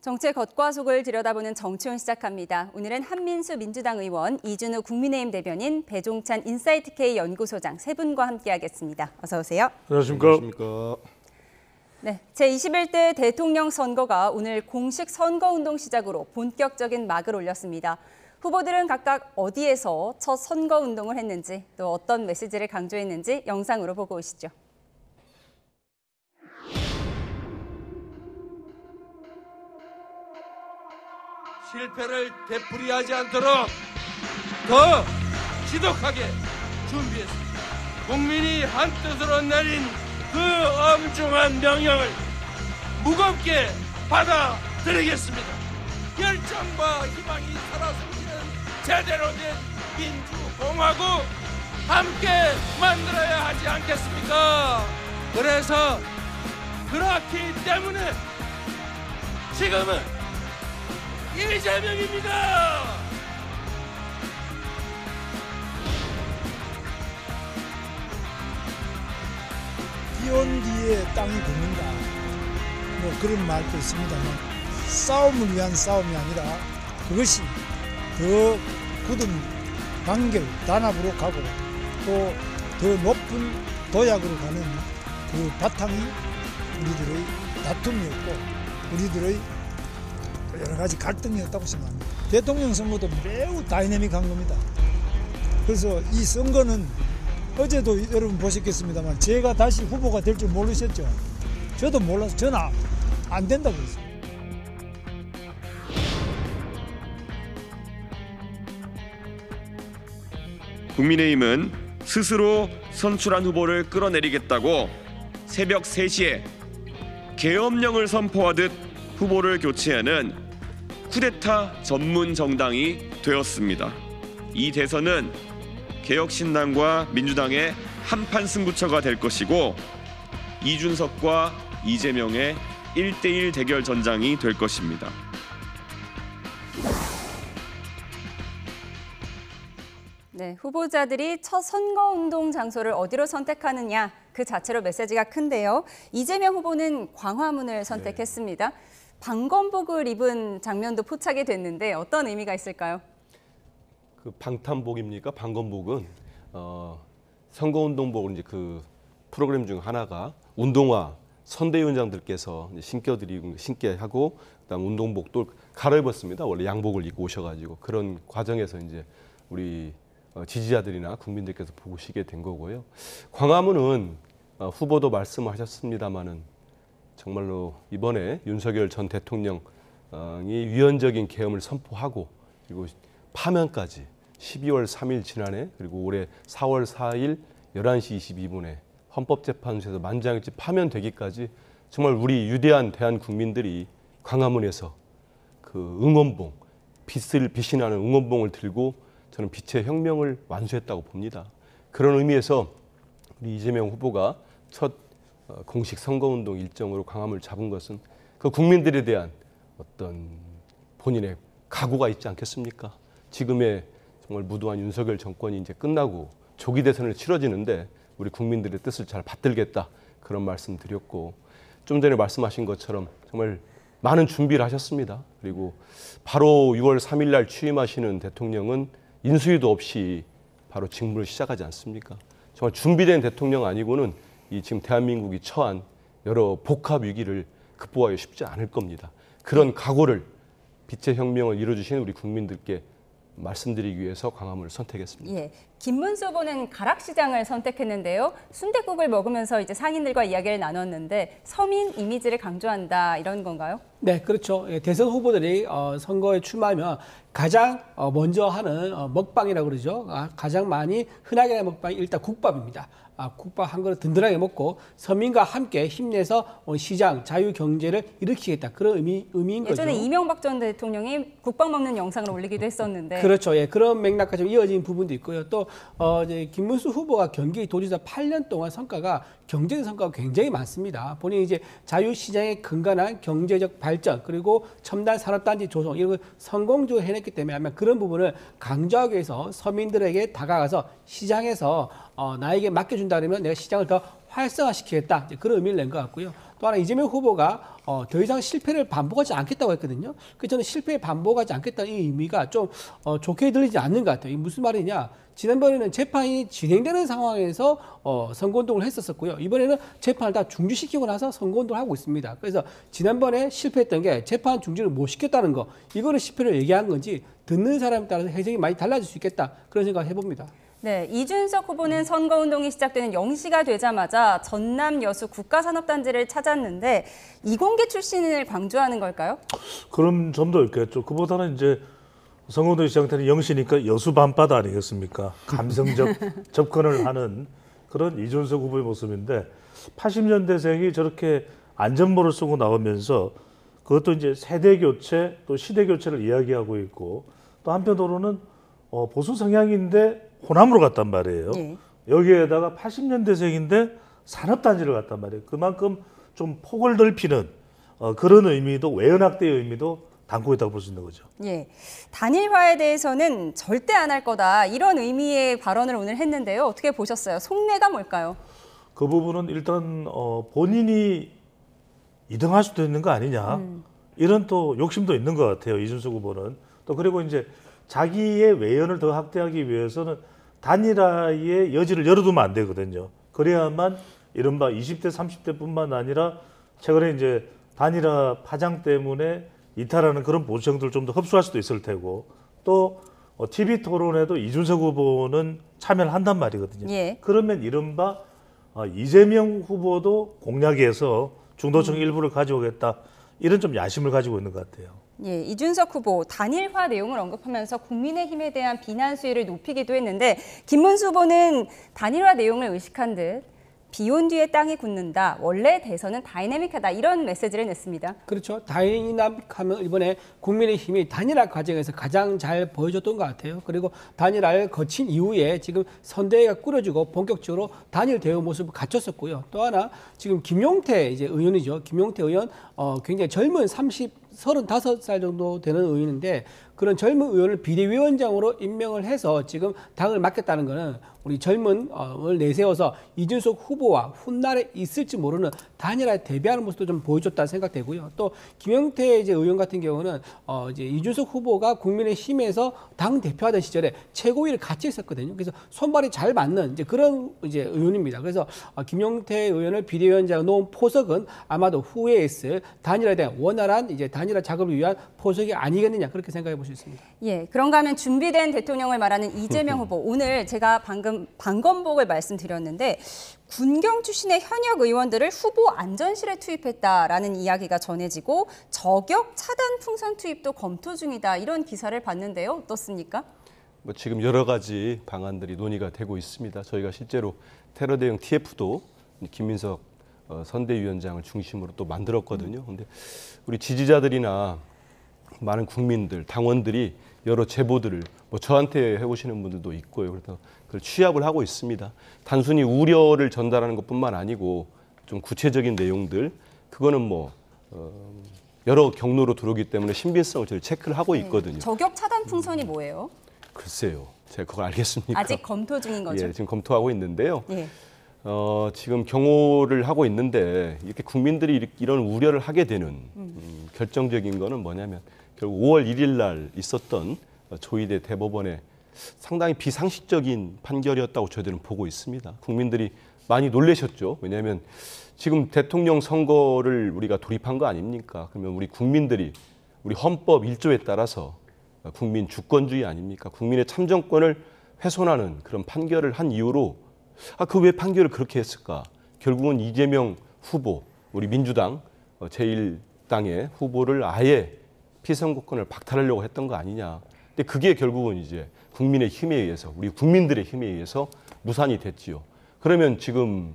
정치의 겉과 속을 들여다보는 정치온 시작합니다. 오늘은 한민수 민주당 의원, 이준우 국민의힘 대변인, 배종찬 인사이트K 연구소장 세 분과 함께하겠습니다. 어서 오세요. 안녕하십니까. 네, 제21대 대통령 선거가 오늘 공식 선거운동 시작으로 본격적인 막을 올렸습니다. 후보들은 각각 어디에서 첫 선거운동을 했는지, 또 어떤 메시지를 강조했는지 영상으로 보고 오시죠. 실패를 되풀이하지 않도록 더 지독하게 준비했습니다. 국민이 한뜻으로 내린 그 엄중한 명령을 무겁게 받아들이겠습니다. 열정과 희망이 살아숨기는 제대로 된 민주공화국 함께 만들어야 하지 않겠습니까? 그래서 그렇기 때문에 지금은 이재명입니다. 비 온 뒤에 땅이 굳는다. 뭐 그런 말도 있습니다만 싸움을 위한 싸움이 아니라 그것이 더 굳은 단결, 단합으로 가고 또 더 높은 도약으로 가는 그 바탕이 우리들의 다툼이었고 우리들의 여러 가지 갈등이었다고 생각합니다. 대통령 선거도 매우 다이내믹한 겁니다. 그래서 이 선거는 어제도 여러분 보셨겠습니다만 제가 다시 후보가 될 줄 모르셨죠? 저도 몰라서 저는 안 된다고 했어요. 국민의힘은 스스로 선출한 후보를 끌어내리겠다고 새벽 3시에 계엄령을 선포하듯 후보를 교체하는 쿠데타 전문 정당이 되었습니다. 이 대선은 개혁신당과 민주당의 한판 승부처가 될 것이고 이준석과 이재명의 1대1 대결 전장이 될 것입니다. 네, 후보자들이 첫 선거운동 장소를 어디로 선택하느냐 그 자체로 메시지가 큰데요. 이재명 후보는 광화문을 선택했습니다. 방검복을 입은 장면도 포착이 됐는데 어떤 의미가 있을까요? 그 방탄복입니까? 방검복은 선거운동복을 이제 그 프로그램 중 하나가 운동화 선대위원장들께서 신게 하고 그다음 운동복 또 갈아입었습니다. 원래 양복을 입고 오셔가지고 그런 과정에서 이제 우리 지지자들이나 국민들께서 보시게 된 거고요. 광화문은 후보도 말씀하셨습니다마는 정말로 이번에 윤석열 전 대통령이 위헌적인 계엄을 선포하고 그리고 파면까지 12월 3일 지난해 그리고 올해 4월 4일 11시 22분에 헌법재판소에서 만장일치 파면되기까지 정말 우리 위대한 대한 국민들이 광화문에서 그 응원봉, 빛이 나는 응원봉을 들고 저는 빛의 혁명을 완수했다고 봅니다. 그런 의미에서 우리 이재명 후보가 첫 공식 선거운동 일정으로 광화문을 잡은 것은 그 국민들에 대한 어떤 본인의 각오가 있지 않겠습니까? 지금의 정말 무도한 윤석열 정권이 이제 끝나고 조기 대선을 치러지는데 우리 국민들의 뜻을 잘 받들겠다 그런 말씀 드렸고 좀 전에 말씀하신 것처럼 정말 많은 준비를 하셨습니다. 그리고 바로 6월 3일 날 취임하시는 대통령은 인수위도 없이 바로 직무를 시작하지 않습니까? 정말 준비된 대통령 아니고는 이 지금 대한민국이 처한 여러 복합 위기를 극복하기 쉽지 않을 겁니다. 그런 각오를 빛의 혁명을 이뤄주신 우리 국민들께 말씀드리기 위해서 광화문을 선택했습니다. 예, 김문수 후보는 가락시장을 선택했는데요. 순댓국을 먹으면서 이제 상인들과 이야기를 나눴는데 서민 이미지를 강조한다 이런 건가요? 네, 그렇죠. 대선 후보들이 선거에 출마하면 가장 먼저 하는 먹방이라고 그러죠. 가장 많이 흔하게 하는 먹방이 일단 국밥입니다. 국밥 한 그릇 든든하게 먹고 서민과 함께 힘내서 시장, 자유경제를 일으키겠다. 그런 의미인 거죠. 예전에 이명박 전 대통령이 국밥 먹는 영상을 올리기도 했었는데. 그렇죠. 예, 그런 맥락과 좀 이어진 부분도 있고요. 또 이제 김문수 후보가 경기도지사 8년 동안 성과가 경제적 성과가 굉장히 많습니다. 본인이 이제 자유시장의 근간한 경제적 발전 그리고 첨단 산업단지 조성 이런 걸 성공적으로 해냈기 때문에 아마 그런 부분을 강조하기 위해서 서민들에게 다가가서 시장에서 나에게 맡겨준다 그러면 내가 시장을 더 활성화시키겠다 그런 의미를 낸 것 같고요. 또 하나 이재명 후보가 더 이상 실패를 반복하지 않겠다고 했거든요. 그래서 저는 실패에 반복하지 않겠다는 이 의미가 좀 좋게 들리지 않는 것 같아요. 이게 무슨 말이냐? 지난번에는 재판이 진행되는 상황에서 선거운동을 했었었고요. 이번에는 재판을 다 중지시키고 나서 선거운동을 하고 있습니다. 그래서 지난번에 실패했던 게 재판 중지를 못 시켰다는 거, 이거를 실패를 얘기한 건지 듣는 사람에 따라서 해석이 많이 달라질 수 있겠다, 그런 생각을 해봅니다. 네, 이준석 후보는 선거운동이 시작되는 0시가 되자마자 전남 여수 국가산업단지를 찾았는데 이공계 출신을 강조하는 걸까요? 그런 점도 있겠죠. 그보다는 이제 선거운동이 시작되는 0시니까 여수 밤바다 아니겠습니까? 감성적 접근을 하는 그런 이준석 후보의 모습인데 80년대생이 저렇게 안전모를 쓰고 나오면서 그것도 이제 세대 교체 또 시대 교체를 이야기하고 있고 또 한편으로는 보수 성향인데 호남으로 갔단 말이에요. 네. 여기에다가 80년대생인데 산업단지를 갔단 말이에요. 그만큼 좀 폭을 넓히는 그런 의미도 외연확대의 의미도 담고 있다고 볼 수 있는 거죠. 예, 단일화에 대해서는 절대 안 할 거다 이런 의미의 발언을 오늘 했는데요. 어떻게 보셨어요? 속내가 뭘까요? 그 부분은 일단 본인이 2등할 수도 있는 거 아니냐 이런 또 욕심도 있는 것 같아요. 이준석 후보는 또 그리고 이제 자기의 외연을 더 확대하기 위해서는 단일화의 여지를 열어두면 안 되거든요. 그래야만 이른바 20대, 30대뿐만 아니라 최근에 이제 단일화 파장 때문에 이탈하는 그런 보수층들을 좀 더 흡수할 수도 있을 테고 또 TV 토론에도 이준석 후보는 참여를 한단 말이거든요. 예. 그러면 이른바 이재명 후보도 공략에서 중도층 일부를 가져오겠다 이런 좀 야심을 가지고 있는 것 같아요. 예, 이준석 후보 단일화 내용을 언급하면서 국민의힘에 대한 비난 수위를 높이기도 했는데 김문수 후보는 단일화 내용을 의식한 듯 비온 뒤에 땅이 굳는다. 원래 대선은 다이내믹하다. 이런 메시지를 냈습니다. 그렇죠. 다이나믹하면 이번에 국민의힘이 단일화 과정에서 가장 잘 보여줬던 것 같아요. 그리고 단일화를 거친 이후에 지금 선대위가 꾸려지고 본격적으로 단일 대응 모습을 갖췄었고요. 또 하나 지금 김용태 이제 의원이죠. 김용태 의원 굉장히 젊은 35살 정도 되는 의원인데 그런 젊은 의원을 비대위원장으로 임명을 해서 지금 당을 맡겠다는 것은 우리 젊은을 내세워서 이준석 후보와 훗날에 있을지 모르는 단일화에 대비하는 모습도 좀 보여줬다 생각되고요. 또 김영태 이제 의원 같은 경우는 이제 이준석 후보가 국민의힘에서 당 대표하던 시절에 최고위를 같이 했었거든요. 그래서 손발이 잘 맞는 이제 그런 이제 의원입니다. 그래서 김영태 의원을 비대위원장으로 놓은 포석은 아마도 후에 있을 단일화에 대한 원활한 이제 단일화 작업을 위한 포석이 아니겠느냐 그렇게 생각해 볼 수 있습니다. 예, 그런가 하면 준비된 대통령을 말하는 이재명 후보. 오늘 제가 방금 방검복을 말씀드렸는데 군경 출신의 현역 의원들을 후보 안전실에 투입했다라는 이야기가 전해지고 저격 차단 풍선 투입도 검토 중이다. 이런 기사를 봤는데요. 어떻습니까? 뭐 지금 여러 가지 방안들이 논의가 되고 있습니다. 저희가 실제로 테러 대응 TF도 김민석 선대위원장을 중심으로 또 만들었거든요. 근데 우리 지지자들이나 많은 국민들, 당원들이 여러 제보들을 뭐 저한테 해오시는 분들도 있고요. 그래서 그걸 취합을 하고 있습니다. 단순히 우려를 전달하는 것뿐만 아니고 좀 구체적인 내용들, 그거는 뭐 여러 경로로 들어오기 때문에 신빙성을 저희 체크를 하고 있거든요. 저격 차단 풍선이 뭐예요? 글쎄요, 제가 그걸 알겠습니까? 아직 검토 중인 거죠? 예, 지금 검토하고 있는데요. 예. 지금 경호를 하고 있는데 이렇게 국민들이 이런 우려를 하게 되는 결정적인 거는 뭐냐면 결국 5월 1일 날 있었던 조희대 대법원의 상당히 비상식적인 판결이었다고 저희들은 보고 있습니다. 국민들이 많이 놀라셨죠. 왜냐하면 지금 대통령 선거를 우리가 돌입한 거 아닙니까? 그러면 우리 국민들이 우리 헌법 1조에 따라서 국민 주권주의 아닙니까? 국민의 참정권을 훼손하는 그런 판결을 한 이유로 그 왜 판결을 그렇게 했을까? 결국은 이재명 후보, 우리 민주당 제1당의 후보를 아예 피선거권을 박탈하려고 했던 거 아니냐. 근데 그게 결국은 이제 국민의 힘에 의해서, 우리 국민들의 힘에 의해서 무산이 됐지요. 그러면 지금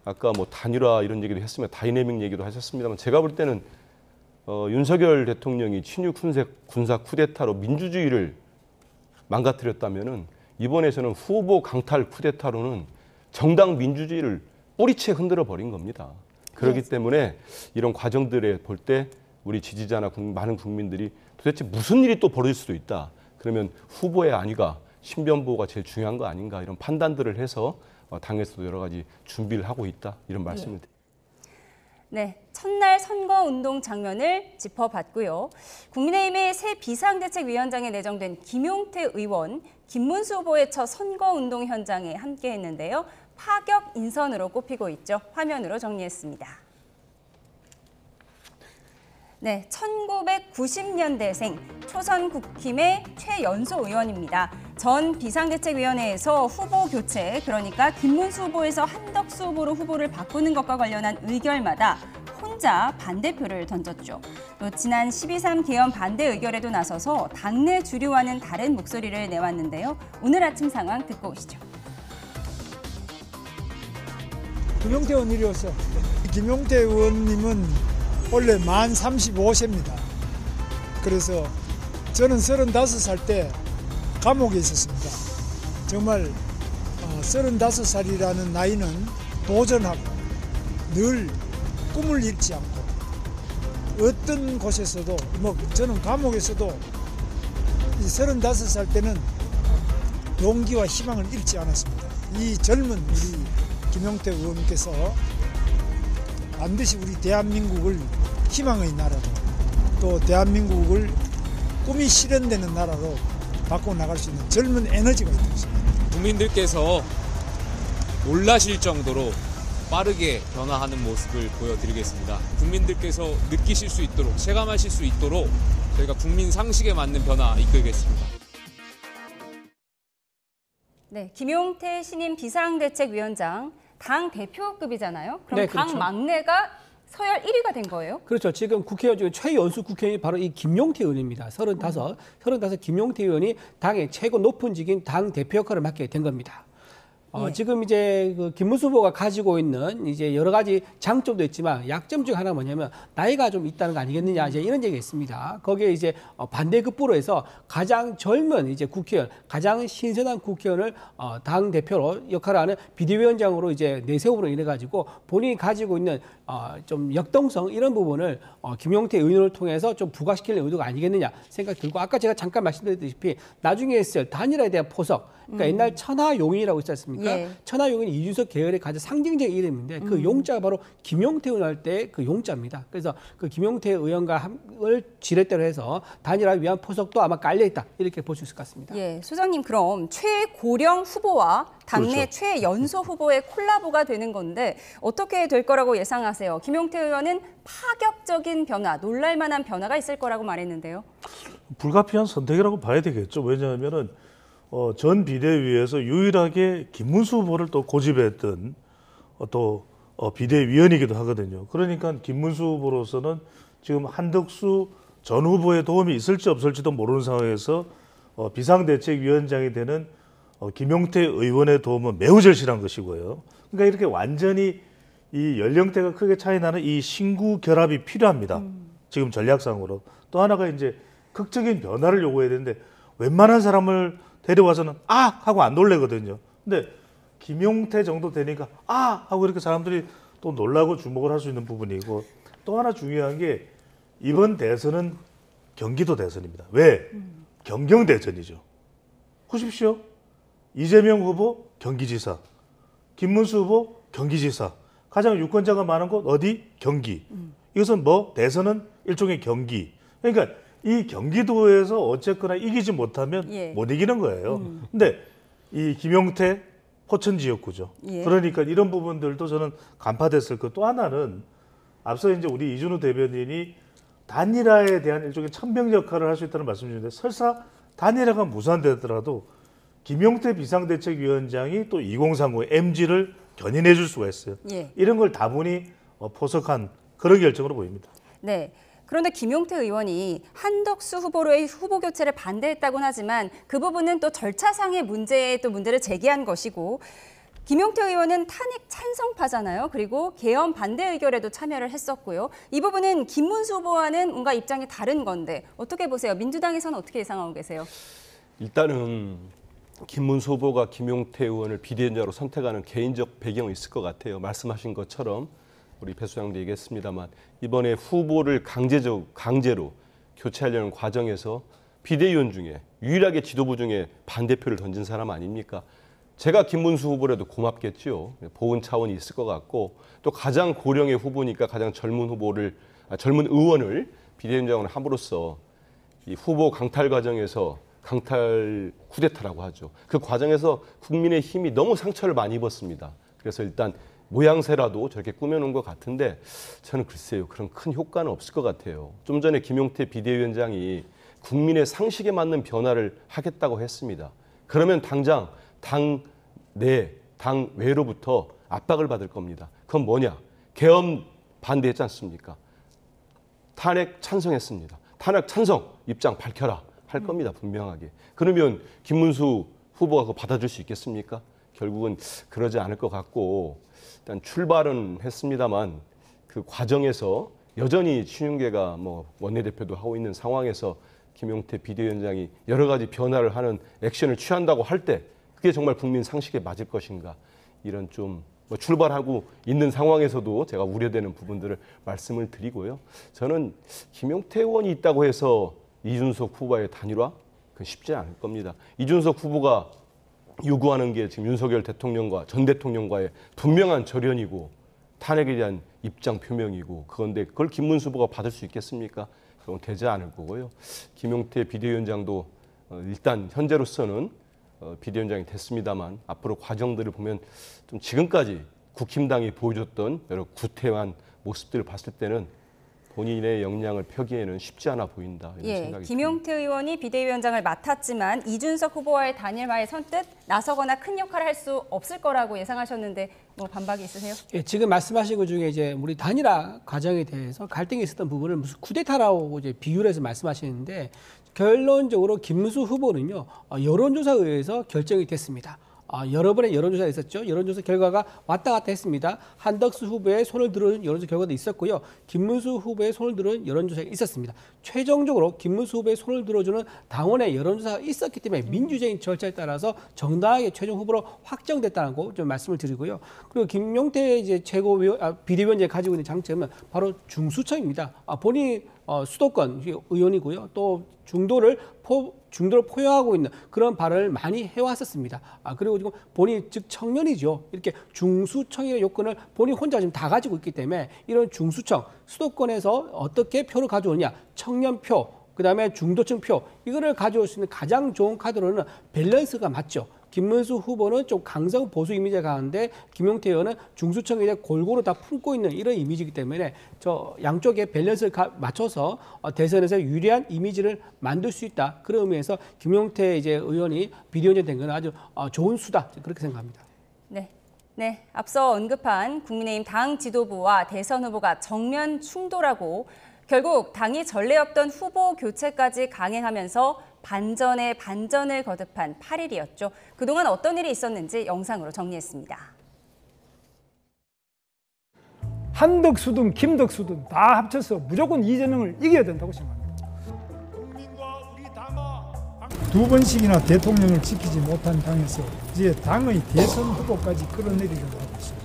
아까 뭐 단일화 이런 얘기도 했으면 다이내믹 얘기도 하셨습니다만 제가 볼 때는 윤석열 대통령이 친유 군사 쿠데타로 민주주의를 망가뜨렸다면은 이번에서는 후보 강탈 쿠데타로는 정당 민주주의를 뿌리채 흔들어 버린 겁니다. 그렇기 때문에 이런 과정들에 볼 때 우리 지지자나 많은 국민들이 도대체 무슨 일이 또 벌어질 수도 있다. 그러면 후보의 안위가 신변보호가 제일 중요한 거 아닌가 이런 판단들을 해서 당에서도 여러 가지 준비를 하고 있다 이런 말씀을 드립니다. 네, 첫날 선거운동 장면을 짚어봤고요. 국민의힘의 새 비상대책위원장에 내정된 김용태 의원, 김문수 후보의 첫 선거운동 현장에 함께했는데요. 파격 인선으로 꼽히고 있죠. 화면으로 정리했습니다. 네, 1990년대생 초선 국힘의 최연소 의원입니다. 전 비상대책위원회에서 후보 교체, 그러니까 김문수 후보에서 한덕수 후보로 후보를 바꾸는 것과 관련한 의결마다 혼자 반대표를 던졌죠. 또 지난 12.3 개헌 반대 의결에도 나서서 당내 주류와는 다른 목소리를 내왔는데요. 오늘 아침 상황 듣고 오시죠. 김용태 의원 이리 오세요. 김용태 의원님은 원래 만 35세입니다. 그래서 저는 35살 때 감옥에 있었습니다. 정말 35살이라는 나이는 도전하고 늘 꿈을 잃지 않고 어떤 곳에서도 저는 감옥에서도 이 35살 때는 용기와 희망을 잃지 않았습니다. 이 젊은 우리 김용태 의원께서 반드시 우리 대한민국을 희망의 나라로 또 대한민국을 꿈이 실현되는 나라로 바꿔나갈 수 있는 젊은 에너지가 있다고 생각합니다. 국민들께서 놀라실 정도로 빠르게 변화하는 모습을 보여드리겠습니다. 국민들께서 느끼실 수 있도록, 체감하실 수 있도록 저희가 국민 상식에 맞는 변화 이끌겠습니다. 네, 김용태 신임 비상대책위원장, 당 대표급이잖아요. 그럼 네, 당 그렇죠. 막내가 서열 1위가 된 거예요? 그렇죠. 지금 국회의원 중에 최연소 국회의원이 바로 이 김용태 의원입니다. 35 김용태 의원이 당의 최고 높은 직인 당 대표 역할을 맡게 된 겁니다. 예. 지금 이제 그 김문수 후보가 가지고 있는 이제 여러 가지 장점도 있지만 약점 중 하나가 뭐냐면 나이가 좀 있다는 거 아니겠느냐 이제 이런 얘기가 있습니다. 거기에 이제 반대급부로 해서 가장 젊은 이제 국회의원, 가장 신선한 국회의원을 당 대표로 역할을 하는 비대위원장으로 이제 내세움으로 인해 가지고 본인이 가지고 있는 좀 역동성 이런 부분을 김용태 의원을 통해서 좀 부각시키는 의도가 아니겠느냐 생각이 들고 아까 제가 잠깐 말씀드렸다시피 나중에 있을 단일화에 대한 포석. 그러니까 옛날 천하용인이라고 있지 않습니까? 예. 천하용인이 이준석 계열의 가장 상징적인 이름인데 그 용자가 바로 김용태 의원 할 때 그 용자입니다. 그래서 그 김용태 의원과 을 지렛대로 해서 단일화를 위한 포석도 아마 깔려있다 이렇게 볼 수 있을 것 같습니다. 예, 소장님 그럼 최고령 후보와 당내 그렇죠. 최연소 후보의 콜라보가 되는 건데 어떻게 될 거라고 예상하세요? 김용태 의원은 파격적인 변화, 놀랄만한 변화가 있을 거라고 말했는데요. 불가피한 선택이라고 봐야 되겠죠. 왜냐하면은 전 비대위에서 유일하게 김문수 후보를 또 고집했던 비대위원이기도 하거든요. 그러니까 김문수 후보로서는 지금 한덕수 전 후보의 도움이 있을지 없을지도 모르는 상황에서 비상대책위원장이 되는 김용태 의원의 도움은 매우 절실한 것이고요. 그러니까 이렇게 완전히 이 연령대가 크게 차이 나는 이 신구 결합이 필요합니다. 지금 전략상으로. 또 하나가 이제 극적인 변화를 요구해야 되는데 웬만한 사람을 데려와서는 아! 하고 안 놀래거든요. 근데 김용태 정도 되니까 아! 하고 이렇게 사람들이 또 놀라고 주목을 할 수 있는 부분이고 또 하나 중요한 게 이번 대선은 경기도 대선입니다. 왜? 경경대전이죠. 보십시오. 이재명 후보 경기지사, 김문수 후보 경기지사, 가장 유권자가 많은 곳 어디? 경기. 이것은 뭐? 대선은 일종의 경기. 그러니까 이 경기도에서 어쨌거나 이기지 못하면 예. 못 이기는 거예요. 근데 이 김용태 포천 지역구죠. 예. 그러니까 이런 부분들도 저는 간파됐을 것. 또 하나는 앞서 이제 우리 이준우 대변인이 단일화에 대한 일종의 천병 역할을 할 수 있다는 말씀 주셨는데 설사 단일화가 무산되더라도 김용태 비상대책위원장이 또 2030 MG를 견인해 줄 수가 있어요. 예. 이런 걸 다분히 포석한 그런 결정으로 보입니다. 네. 그런데 김용태 의원이 한덕수 후보로의 후보 교체를 반대했다고는 하지만 그 부분은 또 절차상의 문제를 제기한 것이고 김용태 의원은 탄핵 찬성파잖아요. 그리고 개헌 반대 의결에도 참여를 했었고요. 이 부분은 김문수 후보와는 뭔가 입장이 다른 건데 어떻게 보세요? 민주당에서는 어떻게 예상하고 계세요? 일단은 김문수 후보가 김용태 의원을 비대위원장으로 선택하는 개인적 배경이 있을 것 같아요. 말씀하신 것처럼 우리 배 소장도 얘기했습니다만 이번에 후보를 강제로 교체하려는 과정에서 비대위원 중에 유일하게 지도부 중에 반대표를 던진 사람 아닙니까? 제가 김문수 후보라도 고맙겠죠. 보은 차원이 있을 것 같고 또 가장 고령의 후보니까 가장 젊은 젊은 의원을 비대위원장으로 함으로써 이 후보 강탈 과정에서 강탈 쿠데타라고 하죠. 그 과정에서 국민의힘이 너무 상처를 많이 입었습니다. 그래서 일단 모양새라도 저렇게 꾸며놓은 것 같은데 저는 글쎄요. 그런 큰 효과는 없을 것 같아요. 좀 전에 김용태 비대위원장이 국민의 상식에 맞는 변화를 하겠다고 했습니다. 그러면 당장 당 내, 당 외로부터 압박을 받을 겁니다. 그건 뭐냐? 계엄 반대했지 않습니까? 탄핵 찬성했습니다. 탄핵 찬성 입장 밝혀라 할 겁니다. 분명하게. 그러면 김문수 후보가 그거 받아줄 수 있겠습니까? 결국은 그러지 않을 것 같고 일단 출발은 했습니다만 그 과정에서 여전히 친윤계가 뭐 원내대표도 하고 있는 상황에서 김용태 비대위원장이 여러 가지 변화를 하는 액션을 취한다고 할 때 그게 정말 국민 상식에 맞을 것인가 이런 좀 뭐 출발하고 있는 상황에서도 제가 우려되는 부분들을 말씀을 드리고요. 저는 김용태 의원이 있다고 해서 이준석 후보의 단일화 그건 쉽지 않을 겁니다. 이준석 후보가 요구하는 게 지금 윤석열 대통령과 전 대통령과의 분명한 절연이고 탄핵에 대한 입장 표명이고 그건데 그걸 김문수 후보가 받을 수 있겠습니까? 그건 되지 않을 거고요. 김용태 비대위원장도 일단 현재로서는 비대위원장이 됐습니다만 앞으로 과정들을 보면 좀 지금까지 국힘당이 보여줬던 여러 구태한 모습들을 봤을 때는 본인의 역량을 펴기에는 쉽지 않아 보인다 이런 생각이 김용태 듭니다. 의원이 비대위원장을 맡았지만 이준석 후보와의 단일화에 선뜻 나서거나 큰 역할을 할 수 없을 거라고 예상하셨는데 뭐 반박이 있으세요? 예, 지금 말씀하신 것 중에 이제 우리 단일화 과정에 대해서 갈등이 있었던 부분을 무슨 쿠데타라고 이제 비유를 해서 말씀하시는데 결론적으로 김문수 후보는요 여론조사에 의해서 결정이 됐습니다. 여러 번의 여론조사가 있었죠. 여론조사 결과가 왔다 갔다 했습니다. 한덕수 후보의 손을 들어준 여론조사 결과도 있었고요. 김문수 후보의 손을 들어준 여론조사가 있었습니다. 최종적으로 김문수 후보의 손을 들어주는 당원의 여론조사가 있었기 때문에 민주적인 절차에 따라서 정당하게 최종 후보로 확정됐다는 거 좀 말씀을 드리고요. 그리고 김용태 이제 비대위원장이 가지고 있는 장점은 바로 중수청입니다. 본인이 수도권 의원이고요. 또 중도를 포용하고 있는 그런 발언을 많이 해왔었습니다. 그리고 지금 본인 즉 청년이죠. 이렇게 중수청의 요건을 본인 혼자 지금 다 가지고 있기 때문에 이런 중수청 수도권에서 어떻게 표를 가져오느냐 청년표 그다음에 중도층 표 이거를 가져올 수 있는 가장 좋은 카드로는 밸런스가 맞죠. 김문수 후보는 좀 강성 보수 이미지가 강한데 김용태 의원은 중수청에 이제 골고루 다 품고 있는 이런 이미지이기 때문에 저 양쪽의 밸런스를 맞춰서 대선에서 유리한 이미지를 만들 수 있다. 그런 의미에서 김용태 이제 의원이 비대위원장 된 건 아주 좋은 수다 그렇게 생각합니다. 네, 앞서 언급한 국민의힘 당 지도부와 대선 후보가 정면 충돌하고 결국 당이 전례 없던 후보 교체까지 강행하면서 반전에 반전을 거듭한 8일이었죠. 그동안 어떤 일이 있었는지 영상으로 정리했습니다. 한덕수든 김덕수든 다 합쳐서 무조건 이재명을 이겨야 된다고 생각합니다. 두 번씩이나 대통령을 지키지 못한 당에서 이제 당의 대선 후보까지 끌어내리려고 하고 있습니다.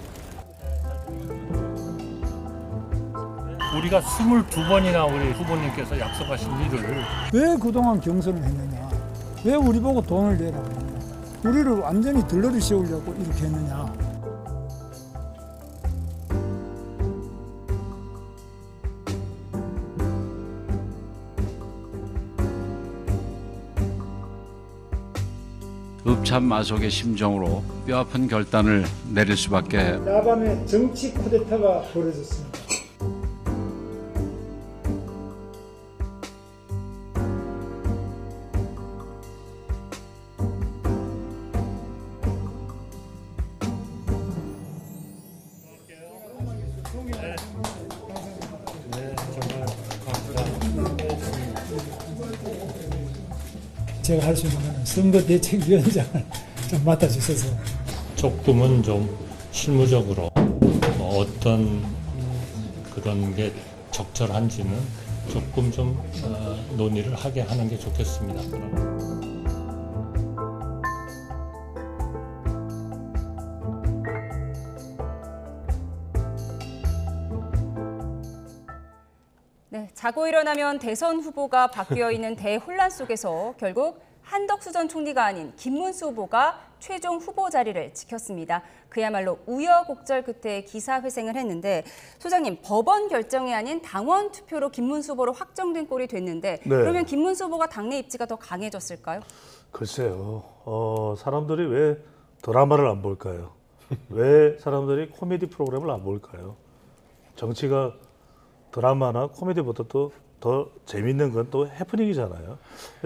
우리가 22번이나 우리 후보님께서 약속하신 일을 왜 그동안 경선을 했느냐? 왜 우리 보고 돈을 내라고 했느냐? 우리를 완전히 들러리 세우려고 이렇게 했느냐? 읍참마속의 심정으로 뼈아픈 결단을 내릴 수밖에. 야밤에 정치 쿠데타가 벌어졌습니다. 제가 할 수 있는 건 선거대책위원장을 좀 맡아주셔서 조금은 좀 실무적으로 어떤 그런 게 적절한지는 조금 좀 논의를 하게 하는 게 좋겠습니다. 네, 자고 일어나면 대선 후보가 바뀌어 있는 대혼란 속에서 결국 한덕수 전 총리가 아닌 김문수 후보가 최종 후보 자리를 지켰습니다. 그야말로 우여곡절 끝에 기사회생을 했는데 소장님, 법원 결정이 아닌 당원 투표로 김문수 후보로 확정된 꼴이 됐는데 그러면 김문수 후보가 당내 입지가 더 강해졌을까요? 글쎄요. 사람들이 왜 드라마를 안 볼까요? 왜 사람들이 코미디 프로그램을 안 볼까요? 정치가 드라마나 코미디보다도 더 재밌는 건 또 해프닝이잖아요.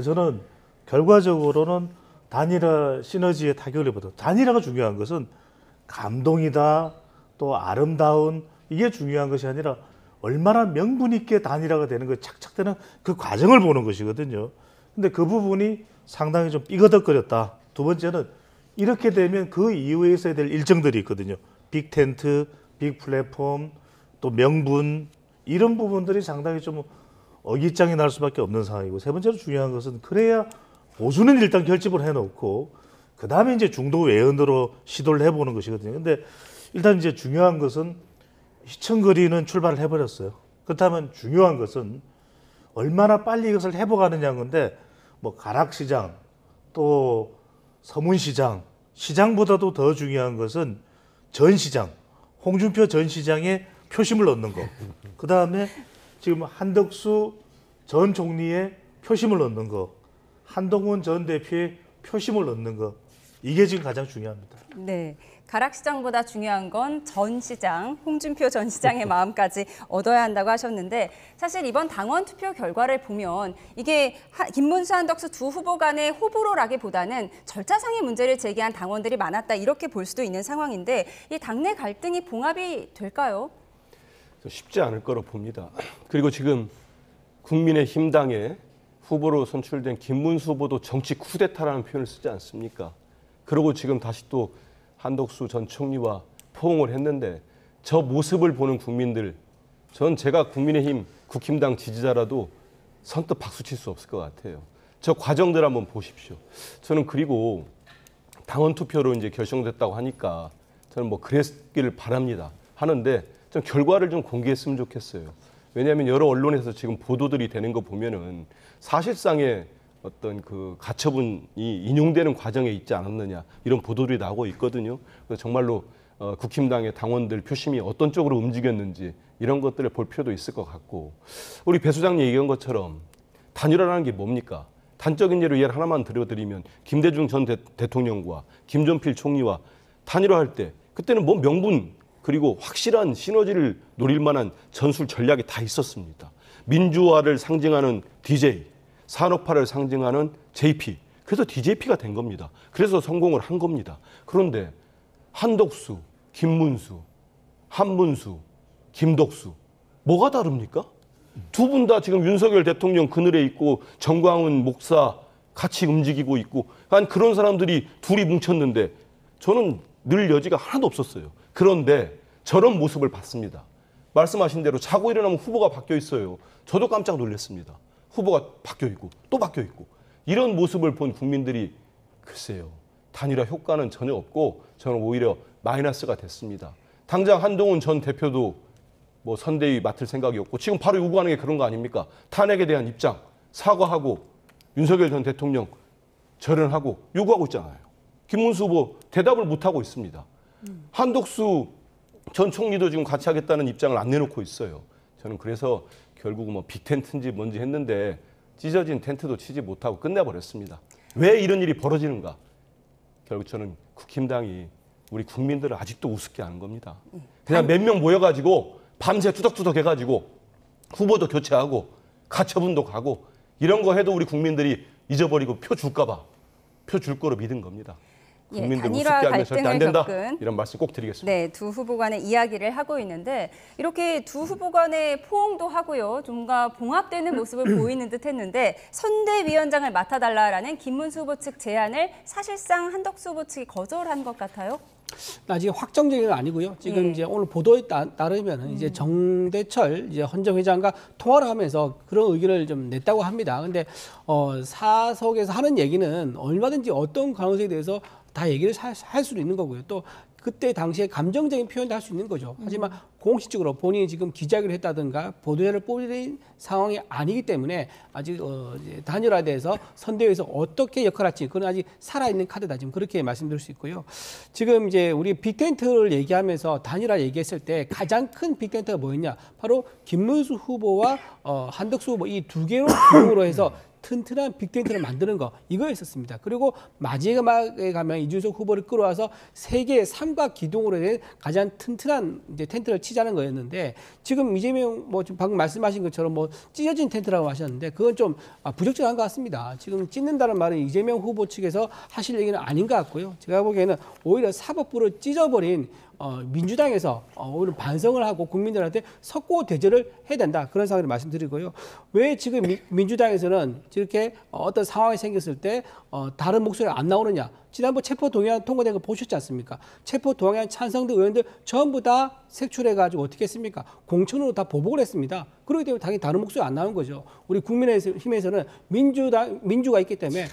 저는 결과적으로는 단일화 시너지의 타격을 보다 단일화가 중요한 것은 감동이다, 또 아름다운 이게 중요한 것이 아니라 얼마나 명분 있게 단일화가 되는 거 착착되는 그 과정을 보는 것이거든요. 근데 그 부분이 상당히 좀 삐거덕거렸다. 두 번째는 이렇게 되면 그 이후에 있어야 될 일정들이 있거든요. 빅 텐트, 빅 플랫폼, 또 명분 이런 부분들이 상당히 좀 어깃장이 날 수밖에 없는 상황이고, 세 번째로 중요한 것은 그래야 보수는 일단 결집을 해놓고 그 다음에 이제 중도 외연으로 시도를 해보는 것이거든요. 근데 일단 이제 중요한 것은 희청거리는 출발을 해버렸어요. 그렇다면 중요한 것은 얼마나 빨리 이것을 회복하느냐는 건데, 뭐 가락시장 또 서문시장, 시장보다도 더 중요한 것은 전시장, 홍준표 전 시장에 표심을 넣는 거. 그 다음에 지금 한덕수 전 총리의 표심을 넣는 거, 한동훈 전 대표의 표심을 넣는 거. 이게 지금 가장 중요합니다. 네, 가락시장보다 중요한 건 전 시장, 홍준표 전 시장의 마음까지 얻어야 한다고 하셨는데, 사실 이번 당원 투표 결과를 보면 이게 김문수, 한덕수 두 후보 간의 호불호라기보다는 절차상의 문제를 제기한 당원들이 많았다 이렇게 볼 수도 있는 상황인데, 이 당내 갈등이 봉합이 될까요? 쉽지 않을 거로 봅니다. 그리고 지금 국민의힘 당에 후보로 선출된 김문수 후보도 정치 쿠데타라는 표현을 쓰지 않습니까? 그리고 지금 다시 또 한덕수 전 총리와 포옹을 했는데, 저 모습을 보는 국민들, 제가 국민의힘 국힘당 지지자라도 선뜻 박수칠 수 없을 것 같아요. 저 과정들 한번 보십시오. 저는 그리고 당원 투표로 이제 결정됐다고 하니까 저는 뭐 그랬기를 바랍니다. 하는데 좀 결과를 좀 공개했으면 좋겠어요. 왜냐하면 여러 언론에서 지금 보도들이 되는 거 보면은 사실상의 어떤 그 가처분이 인용되는 과정에 있지 않았느냐 이런 보도들이 나오고 있거든요. 그래서 정말로 국힘당의 당원들 표심이 어떤 쪽으로 움직였는지 이런 것들을 볼 필요도 있을 것 같고, 우리 배 소장님 얘기한 것처럼 단일화라는 게 뭡니까? 단적인 예를 하나만 들어드리면 김대중 전 대통령과 김종필 총리와 단일화할 때 그때는 뭐 명분 그리고 확실한 시너지를 노릴 만한 전술 전략이 다 있었습니다. 민주화를 상징하는 DJ, 산업화를 상징하는 JP, 그래서 DJP가 된 겁니다. 그래서 성공을 한 겁니다. 그런데 한덕수, 김문수, 한문수, 김덕수 뭐가 다릅니까? 두 분 다 지금 윤석열 대통령 그늘에 있고 정광훈 목사 같이 움직이고 있고 한 그런 사람들이 둘이 뭉쳤는데 저는 늘 여지가 하나도 없었어요. 그런데 저런 모습을 봤습니다. 말씀하신 대로 자고 일어나면 후보가 바뀌어 있어요. 저도 깜짝 놀랐습니다. 후보가 바뀌어 있고 또 바뀌어 있고 이런 모습을 본 국민들이 글쎄요. 단일화 효과는 전혀 없고 저는 오히려 마이너스가 됐습니다. 당장 한동훈 전 대표도 뭐 선대위 맡을 생각이 없고 지금 바로 요구하는 게 그런 거 아닙니까? 탄핵에 대한 입장 사과하고 윤석열 전 대통령 절연하고 요구하고 있잖아요. 김문수 후보 대답을 못하고 있습니다. 한덕수 전 총리도 지금 같이 하겠다는 입장을 안 내놓고 있어요. 저는 그래서 결국 뭐 빅텐트인지 뭔지 했는데 찢어진 텐트도 치지 못하고 끝내버렸습니다. 왜 이런 일이 벌어지는가? 결국 저는 국힘당이 우리 국민들을 아직도 우습게 하는 겁니다. 그냥 몇 명 모여가지고 밤새 투덕투덕 해가지고 후보도 교체하고 가처분도 가고 이런 거 해도 우리 국민들이 잊어버리고 표 줄까 봐 표 줄 거로 믿은 겁니다. 국민들 우습게 하면 절대 안 된다. 이런 말씀 꼭 드리겠습니다. 네, 두 후보 간의 이야기를 하고 있는데 이렇게 두 후보 간의 포옹도 하고요. 뭔가 봉합되는 모습을 보이는 듯 했는데 선대위원장을 맡아달라라는 김문수 후보 측 제안을 사실상 한덕수 후보 측이 거절한 것 같아요. 아직 확정적인 건 아니고요. 지금 이제 오늘 보도에 따르면 이제 정대철 이제 헌정회장과 통화를 하면서 그런 의견을 좀 냈다고 합니다. 근데 사석에서 하는 얘기는 얼마든지 어떤 가능성에 대해서 다 얘기를 할 수도 있는 거고요. 또 그때 당시에 감정적인 표현도 할 수 있는 거죠. 하지만 공식적으로 본인이 지금 기자회견을 했다든가 보도자를 뿌린 상황이 아니기 때문에 아직 이제 단일화돼서 선대위에서 어떻게 역할을 할지 그건 아직 살아있는 카드다 지금 그렇게 말씀드릴 수 있고요. 지금 이제 우리 빅텐트를 얘기하면서 단일화 얘기했을 때 가장 큰 빅텐트가 뭐였냐? 바로 김문수 후보와 한덕수 후보 이 두 개로 기용으로 해서 튼튼한 빅텐트를 만드는 거 이거였었습니다. 그리고 마지막에 가면 이준석 후보를 끌어와서 세계의 삼각 기둥으로 된 가장 튼튼한 이제 텐트를 치자는 거였는데 지금 이재명 뭐 지금 방금 말씀하신 것처럼 뭐 찢어진 텐트라고 하셨는데 그건 좀 부적절한 것 같습니다. 지금 찢는다는 말은 이재명 후보 측에서 하실 얘기는 아닌 것 같고요. 제가 보기에는 오히려 사법부를 찢어버린 민주당에서 오히려 반성을 하고 국민들한테 석고 대절을 해야 된다 그런 상황을 말씀드리고요. 왜 지금 민주당에서는 이렇게 어떤 상황이 생겼을 때 다른 목소리가 안 나오느냐? 지난번 체포동의안 통과된 거 보셨지 않습니까? 체포동의안 찬성대 의원들 전부 다 색출해가지고 어떻게 했습니까? 공천으로 다 보복을 했습니다. 그렇기 때문에 당연히 다른 목소리가 안 나온 거죠. 우리 국민의힘에서는 민주가 있기 때문에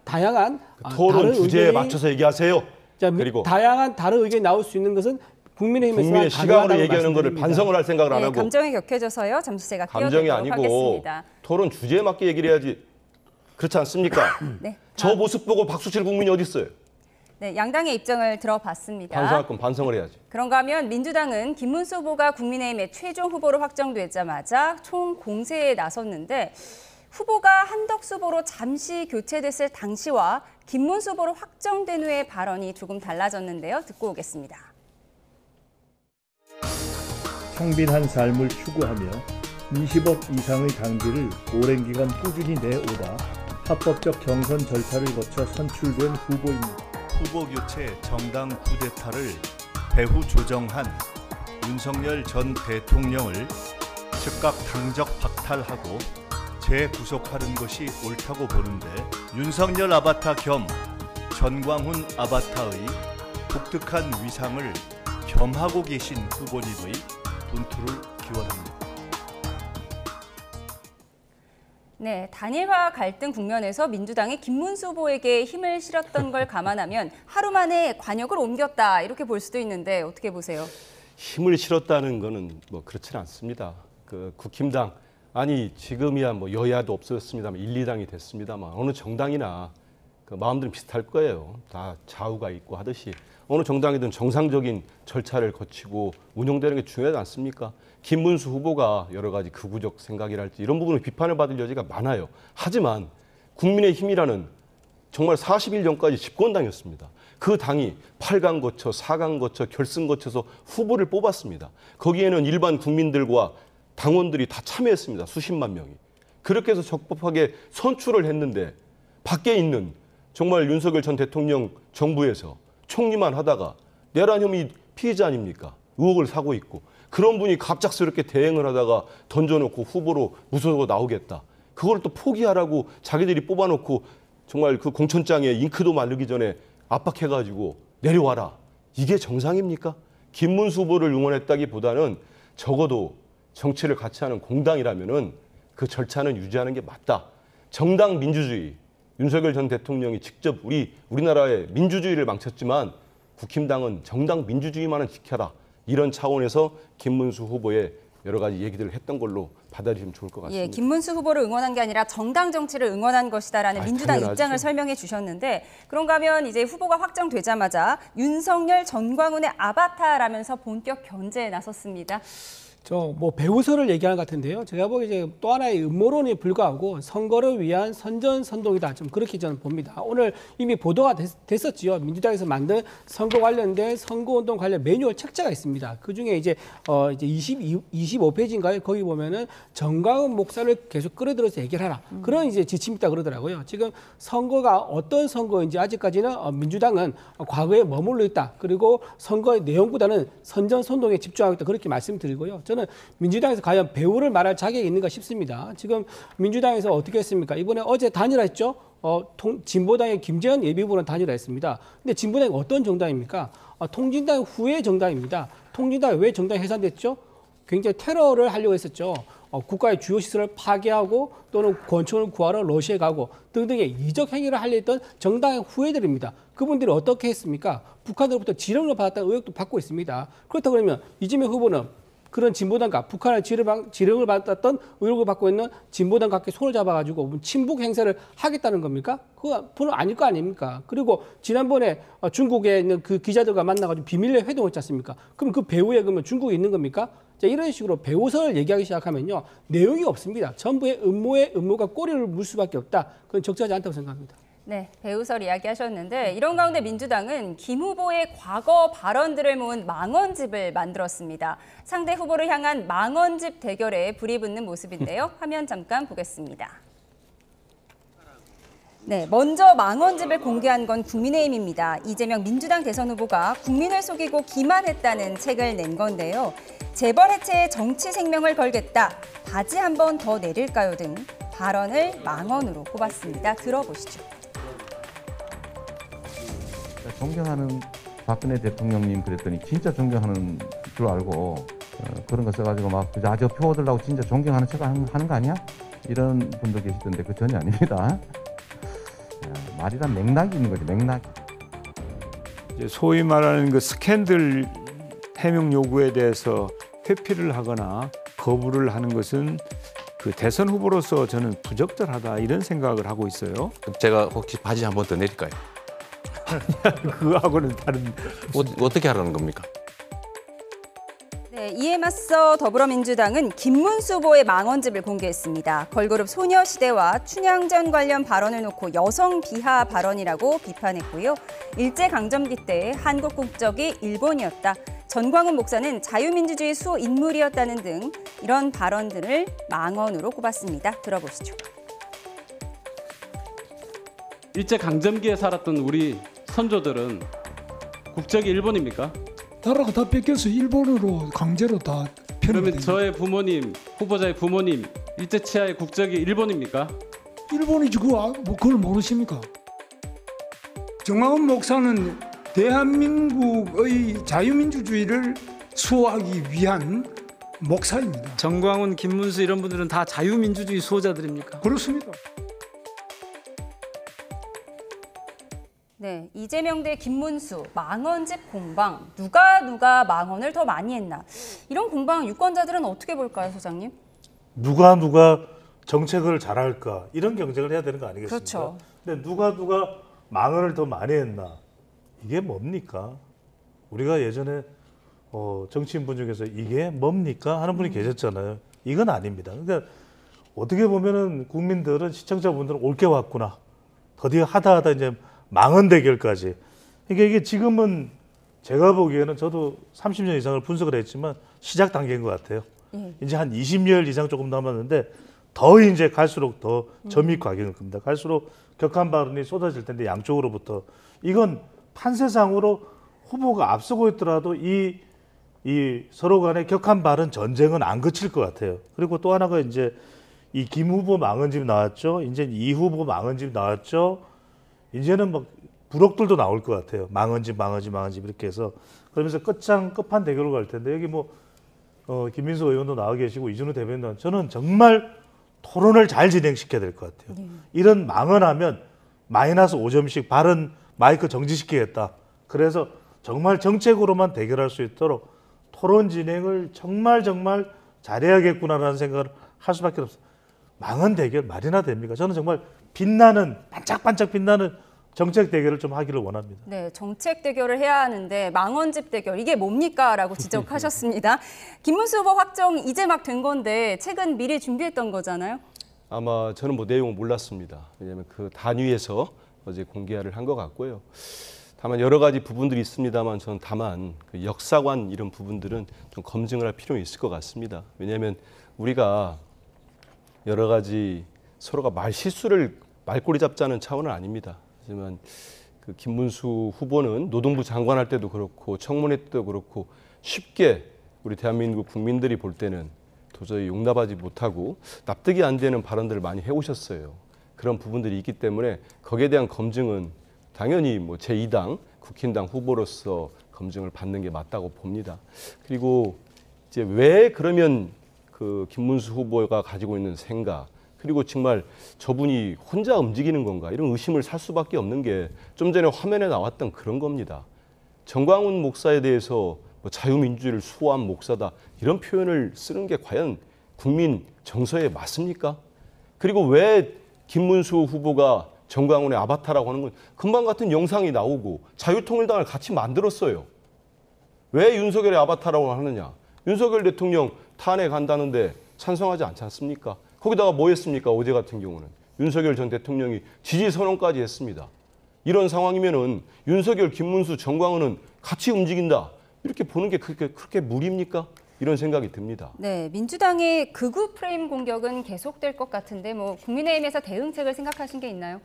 다양한 토론 주제에 맞춰서 얘기하세요. 자, 그리고 다양한 다른 의견이 나올 수 있는 것은 국민의힘에서 국민의 시각으로 얘기하는 거를 반성을 할 생각을 안 네, 하고 감정이 격해져서요. 잠시 제가 감정이 끼어들도록 아니고 하겠습니다. 토론 주제에 맞게 얘기를 해야지. 그렇지 않습니까? 네, 저 모습 보고 박수 칠 국민이 어디 있어요? 네, 양당의 입장을 들어봤습니다. 반성할 건 반성을 해야지. 그런가 하면 민주당은 김문수 후보가 국민의힘의 최종 후보로 확정되자마자 총공세에 나섰는데 후보가 한덕수 후보로 잠시 교체됐을 당시와 김문수 후보로 확정된 후의 발언이 조금 달라졌는데요. 듣고 오겠습니다. 창빈한 삶을 추구하며 20억 이상의 당비를 오랜 기간 꾸준히 내오다 합법적 경선 절차를 거쳐 선출된 후보입니다. 후보 교체 정당 쿠데타를 배후 조정한 윤석열 전 대통령을 즉각 당적 박탈하고 재구속하는 것이 옳다고 보는데 윤석열 아바타 겸 전광훈 아바타의 독특한 위상을 겸하고 계신 후보님의 분투를 기원합니다. 네, 단일화 갈등 국면에서 민주당이 김문수 후보에게 힘을 실었던 걸 감안하면 하루 만에 관역을 옮겼다 이렇게 볼 수도 있는데 어떻게 보세요? 힘을 실었다는 거는 뭐 그렇지는 않습니다. 그 국힘당 아니 지금이야 뭐 여야도 없어졌습니다만 1, 2당이 됐습니다만 어느 정당이나 그 마음들은 비슷할 거예요. 다 좌우가 있고 하듯이 어느 정당이든 정상적인 절차를 거치고 운영되는 게 중요하지 않습니까? 김문수 후보가 여러 가지 극우적 생각이랄지 이런 부분을 비판을 받을 여지가 많아요. 하지만 국민의힘이라는 정말 40일 전까지 집권당이었습니다. 그 당이 8강 거쳐 4강 거쳐 결승 거쳐서 후보를 뽑았습니다. 거기에는 일반 국민들과 당원들이 다 참여했습니다. 수십만 명이. 그렇게 해서 적법하게 선출을 했는데 밖에 있는 정말 윤석열 전 대통령 정부에서 총리만 하다가 내란 혐의 피의자 아닙니까? 의혹을 사고 있고 그런 분이 갑작스럽게 대행을 하다가 던져놓고 후보로 무소속 나오겠다. 그걸 또 포기하라고 자기들이 뽑아놓고 정말 그 공천장에 잉크도 마르기 전에 압박해가지고 내려와라. 이게 정상입니까? 김문수 후보를 응원했다기보다는 적어도 정치를 같이 하는 공당이라면은 그 절차는 유지하는 게 맞다. 정당 민주주의. 윤석열 전 대통령이 직접 우리나라의 민주주의를 망쳤지만 국힘당은 정당 민주주의만은 지켜라. 이런 차원에서 김문수 후보의 여러 가지 얘기들을 했던 걸로 받아들이면 좋을 것 같습니다. 예, 김문수 후보를 응원한 게 아니라 정당 정치를 응원한 것이다라는 민주당 당연하죠. 입장을 설명해 주셨는데 그런가 하면 이제 후보가 확정되자마자 윤석열 전광훈의 아바타라면서 본격 견제에 나섰습니다. 뭐 배우설을 얘기하는 것 같은데요. 제가 보기에 이제 또 하나의 음모론에 불과하고 선거를 위한 선전선동이다. 좀 그렇게 저는 봅니다. 오늘 이미 보도가 됐었지요. 민주당에서 만든 선거 관련된 선거운동 관련 매뉴얼 책자가 있습니다. 그 중에 이제 25페이지인가요? 거기 보면은 정광훈 목사를 계속 끌어들여서 해결하라. 그런 이제 지침이 있다 그러더라고요. 지금 선거가 어떤 선거인지 아직까지는 민주당은 과거에 머물러 있다. 그리고 선거의 내용보다는 선전선동에 집중하고 있다. 그렇게 말씀드리고요. 저는 민주당에서 과연 배우를 말할 자격이 있는가 싶습니다. 지금 민주당에서 어떻게 했습니까? 이번에 어제 단일화했죠. 진보당의 김재현 예비후보는 단일화했습니다. 근데 진보당이 어떤 정당입니까? 통진당 후의 정당입니다. 통진당이 왜 정당이 해산됐죠? 굉장히 테러를 하려고 했었죠. 국가의 주요 시설을 파괴하고 또는 권총을 구하러 러시아에 가고 등등의 이적 행위를 하려 했던 정당의 후예들입니다. 그분들이 어떻게 했습니까? 북한으로부터 지령을 받았다는 의혹도 받고 있습니다. 그렇다고 그러면 이재명 후보는 그런 진보당과 북한의 지령을 받았던 의혹을 받고 있는 진보당과 함께 손을 잡아가지고 친북 행사를 하겠다는 겁니까? 그건 아닐 거 아닙니까? 그리고 지난번에 중국에 있는 그 기자들과 만나가지고 비밀리에 회동했지 않습니까? 그럼 그 배후에 그러면 중국이 있는 겁니까? 자, 이런 식으로 배후설을 얘기하기 시작하면요. 내용이 없습니다. 전부의 음모가 꼬리를 물 수밖에 없다. 그건 적절하지 않다고 생각합니다. 네, 배우설 이야기하셨는데 이런 가운데 민주당은 김 후보의 과거 발언들을 모은 망언집을 만들었습니다. 상대 후보를 향한 망언집 대결에 불이 붙는 모습인데요. 화면 잠깐 보겠습니다. 네, 먼저 망언집을 공개한 건 국민의힘입니다. 이재명 민주당 대선 후보가 국민을 속이고 기만했다는 책을 낸 건데요. 재벌 해체에 정치 생명을 걸겠다. 바지 한 번 더 내릴까요? 등 발언을 망언으로 꼽았습니다. 들어보시죠. 존경하는 박근혜 대통령님 그랬더니 진짜 존경하는 줄 알고 그런 거 써가지고 막 저 표 얻으려고 진짜 존경하는 척 하는 거 아니야? 이런 분도 계시던데 그 전혀 아닙니다. 말이란 맥락이 있는 거죠, 맥락. 소위 말하는 그 스캔들 해명 요구에 대해서 회피를 하거나 거부를 하는 것은 그 대선 후보로서 저는 부적절하다 이런 생각을 하고 있어요. 제가 혹시 바지 한 번 더 내릴까요? 그거하고는 다른. 어떻게 하라는 겁니까? 네, 이에 맞서 더불어민주당은 김문수 후보의 망언집을 공개했습니다. 걸그룹 소녀시대와 춘향전 관련 발언을 놓고 여성 비하 발언이라고 비판했고요. 일제강점기 때 한국 국적이 일본이었다. 전광훈 목사는 자유민주주의 수 인물이었다는 등 이런 발언들을 망언으로 꼽았습니다. 들어보시죠. 일제강점기에 살았던 우리 선조들은 국적이 일본입니까? 나라가 다 뺏겨서 일본으로 강제로 다 그러면 저의 부모님, 후보자의 부모님 일제치하의 국적이 일본입니까? 일본이지 그걸 모르십니까? 정광훈 목사는 대한민국의 자유민주주의를 수호하기 위한 목사입니다. 정광훈, 김문수 이런 분들은 다 자유민주주의 수호자들입니까? 그렇습니다. 네, 이재명 대 김문수, 망언집 공방. 누가 망언을 더 많이 했나. 이런 공방 유권자들은 어떻게 볼까요, 소장님? 누가 정책을 잘할까 이런 경쟁을 해야 되는 거 아니겠습니까? 그렇죠. 근데 누가 망언을 더 많이 했나. 이게 뭡니까? 우리가 예전에 정치인분 중에서 이게 뭡니까? 하는 분이 계셨잖아요. 이건 아닙니다. 그러니까 어떻게 보면은 국민들은 시청자분들은 옳게 왔구나. 드디어 하다 이제 망언 대결까지. 그러니까 이게 지금은 제가 보기에는 저도 30년 이상을 분석을 했지만 시작 단계인 것 같아요. 이제 한 20년 이상 조금 남았는데 더 이제 갈수록 더 점이 각인을 겁니다. 갈수록 격한 발언이 쏟아질 텐데 양쪽으로부터 이건 판세상으로 후보가 앞서고 있더라도 이 서로 간의 격한 발언 전쟁은 안 그칠 것 같아요. 그리고 또 하나가 이제 이 김 후보 망언집 나왔죠. 이제 이 후보 망언집 나왔죠. 이제는 막 부록들도 나올 것 같아요. 망언집 이렇게 해서 그러면서 끝판 대결로 갈 텐데 여기 김민수 의원도 나와 계시고 이준우 대변인 저는 정말 토론을 잘 진행시켜야 될 것 같아요. 이런 망언하면 마이너스 5점씩 발언 마이크 정지시키겠다. 그래서 정말 정책으로만 대결할 수 있도록 토론 진행을 정말 잘해야겠구나라는 생각을 할 수밖에 없어요. 망언 대결 말이나 됩니까? 저는 정말 반짝반짝 빛나는 정책 대결을 좀 하기를 원합니다. 네, 정책 대결을 해야 하는데 망언집 대결 이게 뭡니까? 라고 지적하셨습니다. 김문수 후보 확정 이제 막 된 건데 책은 미리 준비했던 거잖아요? 아마 저는 내용을 몰랐습니다. 왜냐하면 그 단위에서 어제 공개를 한 것 같고요. 다만 여러 가지 부분들이 있습니다만 저는 다만 그 역사관 이런 부분들은 좀 검증을 할 필요가 있을 것 같습니다. 왜냐하면 우리가 여러 가지 서로가 말꼬리 잡자는 차원은 아닙니다. 하지만 그 김문수 후보는 노동부 장관할 때도 그렇고 청문회 때도 그렇고 쉽게 우리 대한민국 국민들이 볼 때는 도저히 용납하지 못하고 납득이 안 되는 발언들을 많이 해오셨어요. 그런 부분들이 있기 때문에 거기에 대한 검증은 당연히 제2당 국힘당 후보로서 검증을 받는 게 맞다고 봅니다. 그리고 이제 왜 그러면 그 김문수 후보가 가지고 있는 생각, 그리고 정말 저분이 혼자 움직이는 건가 이런 의심을 살 수밖에 없는 게 좀 전에 화면에 나왔던 그런 겁니다. 정광훈 목사에 대해서 뭐 자유민주주의를 수호한 목사다 이런 표현을 쓰는 게 과연 국민 정서에 맞습니까? 그리고 왜 김문수 후보가 정광훈의 아바타라고 하는 건 금방 같은 영상이 나오고 자유통일당을 같이 만들었어요. 왜 윤석열의 아바타라고 하느냐? 윤석열 대통령 탄핵한다는데 찬성하지 않지 않습니까? 거기다가 뭐 했습니까? 어제 같은 경우는 윤석열 전 대통령이 지지 선언까지 했습니다. 이런 상황이면은 윤석열, 김문수, 정광훈은 같이 움직인다. 이렇게 보는 게 그렇게 무리입니까? 이런 생각이 듭니다. 네, 민주당의 극우 프레임 공격은 계속될 것 같은데 뭐 국민의힘에서 대응책을 생각하신 게 있나요?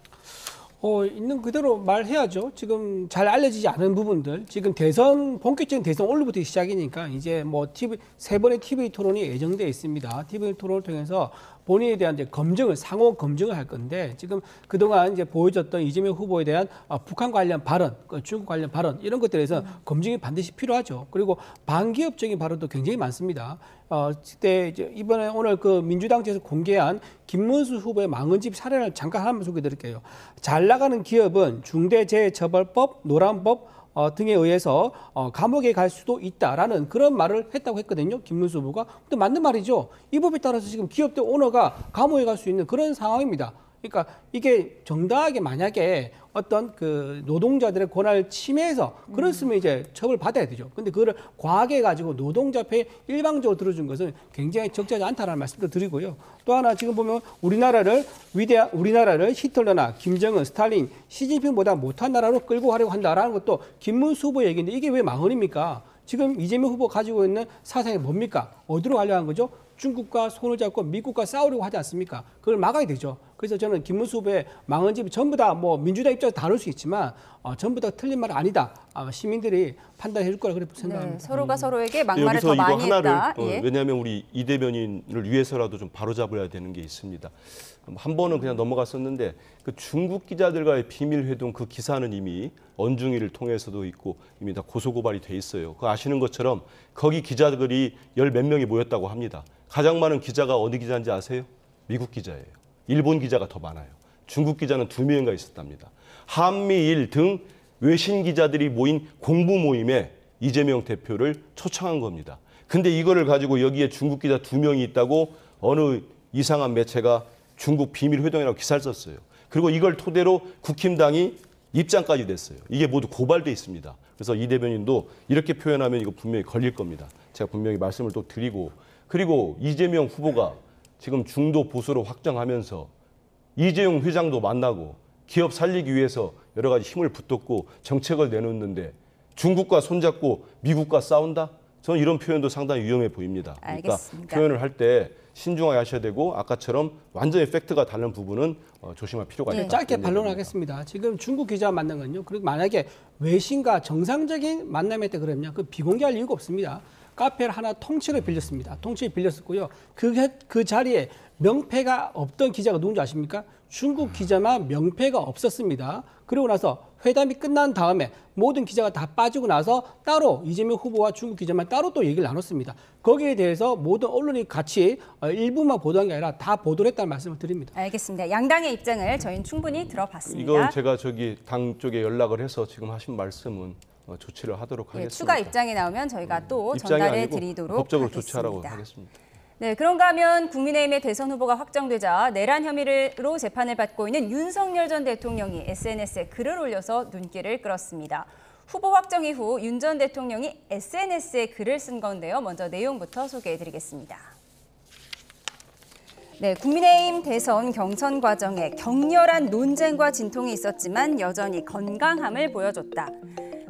있는 그대로 말해야죠. 지금 잘 알려지지 않은 부분들, 지금 본격적인 대선 오늘부터 시작이니까 이제 뭐 세 번의 TV 토론이 예정돼 있습니다. TV 토론을 통해서 본인에 대한 이제 상호 검증을 할 건데 지금 그동안 이제 보여줬던 이재명 후보에 대한 북한 관련 발언, 중국 관련 발언 이런 것들에서 검증이 반드시 필요하죠. 그리고 반기업적인 발언도 굉장히 많습니다. 그때 이제 이번에 오늘 그 민주당 측에서 공개한 김문수 후보의 망언집 사례를 잠깐 한번 소개해드릴게요. 잘 나가는 기업은 중대재해처벌법, 노란법 등에 의해서 감옥에 갈 수도 있다라는 그런 말을 했다고 했거든요. 김문수 후보가. 근데 맞는 말이죠. 이 법에 따라서 지금 기업들 오너가 감옥에 갈 수 있는 그런 상황입니다. 그러니까 이게 정당하게 만약에 어떤 그 노동자들의 권한을 침해해서 그랬으면 이제 처벌받아야 되죠. 근데 그거를 과하게 가지고 노동자패에 일방적으로 들어준 것은 굉장히 적절하지 않다라는 말씀도 드리고요. 또 하나 지금 보면 우리나라를 히틀러나 김정은, 스탈린, 시진핑보다 못한 나라로 끌고 가려고 한다라는 것도 김문수 후보 얘기인데 이게 왜 망언입니까? 지금 이재명 후보 가지고 있는 사상이 뭡니까? 어디로 가려고 하는 거죠? 중국과 손을 잡고 미국과 싸우려고 하지 않습니까? 그걸 막아야 되죠. 그래서 저는 김문수 후보의 망언집이 전부 다 뭐 민주당 입장에서 다를 수 있지만 전부 다 틀린 말 아니다. 시민들이 판단해 줄 거라 그렇게 생각합니다. 네, 서로가 서로에게 막말을 더 많이 했다. 왜냐하면 우리 이 대변인을 위해서라도 좀 바로잡아야 되는 게 있습니다. 한 번은 그냥 넘어갔었는데 그 중국 기자들과의 비밀 회동 그 기사는 이미 언중이를 통해서도 있고 이미 다 고소고발이 돼 있어요. 그 아시는 것처럼 거기 기자들이 열 몇 명이 모였다고 합니다. 가장 많은 기자가 어디 기자인지 아세요? 미국 기자예요. 일본 기자가 더 많아요. 중국 기자는 2명인가 있었답니다. 한미일 등 외신 기자들이 모인 공부 모임에 이재명 대표를 초청한 겁니다. 근데 이거를 가지고 여기에 중국 기자 2명이 있다고 어느 이상한 매체가 중국 비밀 회동이라고 기사를 썼어요. 그리고 이걸 토대로 국힘당이 입장까지 냈어요. 이게 모두 고발돼 있습니다. 그래서 이 대변인도 이렇게 표현하면 이거 분명히 걸릴 겁니다. 제가 분명히 말씀을 또 드리고, 그리고 이재명 후보가 지금 중도 보수로 확장하면서 이재용 회장도 만나고 기업 살리기 위해서 여러 가지 힘을 붙었고 정책을 내놓는데 중국과 손잡고 미국과 싸운다? 저는 이런 표현도 상당히 위험해 보입니다. 그러니까 알겠습니다. 표현을 할 때 신중하게 하셔야 되고 아까처럼 완전히 팩트가 다른 부분은 조심할 필요가 있다. 짧게 반론하겠습니다. 지금 중국 기자 만난 건요. 그리고 만약에 외신과 정상적인 만남에 때 그러면 그 비공개할 이유가 없습니다. 카페를 하나 통째로 빌렸습니다. 통째로 빌렸었고요. 그 자리에 명패가 없던 기자가 누군지 아십니까? 중국 기자만 명패가 없었습니다. 그리고 나서 회담이 끝난 다음에 모든 기자가 다 빠지고 나서 따로 이재명 후보와 중국 기자만 따로 또 얘기를 나눴습니다. 거기에 대해서 모든 언론이 같이 일부만 보도한 게 아니라 다 보도를 했다는 말씀을 드립니다. 알겠습니다. 양당의 입장을 저희는 충분히 들어봤습니다. 이건 제가 당 쪽에 연락을 해서 지금 하신 말씀은 조치를 하도록 하겠습니다. 추가 입장이 나오면 저희가 또 전달해 드리도록 법적으로 하겠습니다. 조치하라고 하겠습니다. 네, 그런가 하면 국민의힘의 대선 후보가 확정되자 내란 혐의로 재판을 받고 있는 윤석열 전 대통령이 SNS에 글을 올려서 눈길을 끌었습니다. 후보 확정 이후 윤 전 대통령이 SNS에 글을 쓴 건데요. 먼저 내용부터 소개해드리겠습니다. 네, 국민의힘 대선 경선 과정에 격렬한 논쟁과 진통이 있었지만 여전히 건강함을 보여줬다.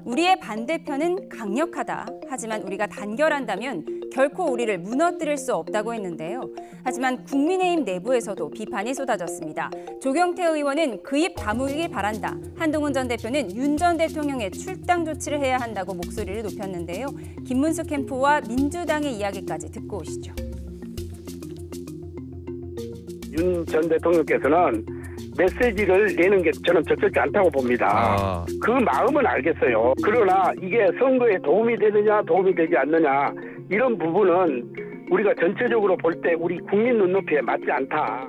우리의 반대편은 강력하다. 하지만 우리가 단결한다면 결코 우리를 무너뜨릴 수 없다고 했는데요. 하지만 국민의힘 내부에서도 비판이 쏟아졌습니다. 조경태 의원은 그 입 다물길 바란다. 한동훈 전 대표는 윤 전 대통령의 출당 조치를 해야 한다고 목소리를 높였는데요. 김문수 캠프와 민주당의 이야기까지 듣고 오시죠. 윤 전 대통령께서는 메시지를 내는 게 저는 적절치 않다고 봅니다. 그 마음은 알겠어요. 그러나 이게 선거에 도움이 되느냐 도움이 되지 않느냐 이런 부분은 우리가 전체적으로 볼 때 우리 국민 눈높이에 맞지 않다.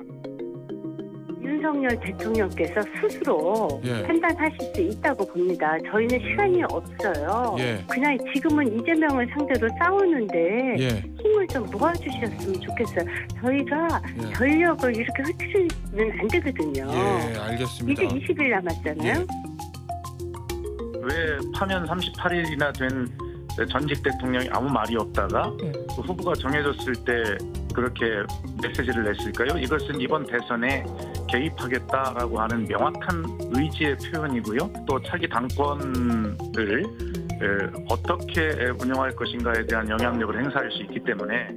윤석열 대통령께서 스스로 예. 판단하실 수 있다고 봅니다. 저희는 시간이 없어요. 예. 그냥 지금은 이재명을 상대로 싸우는데 예. 힘을 좀 모아주셨으면 좋겠어요. 저희가 예. 전력을 이렇게 흐트리면 안 되거든요. 예, 알겠습니다. 이제 20일 남았잖아요. 예. 왜 파면 38일이나 된 전직 대통령이 아무 말이 없다가 그 후보가 정해졌을 때 그렇게 메시지를 냈을까요? 이것은 이번 대선에 개입하겠다라고 하는 명확한 의지의 표현이고요. 또 차기 당권을 어떻게 운영할 것인가에 대한 영향력을 행사할 수 있기 때문에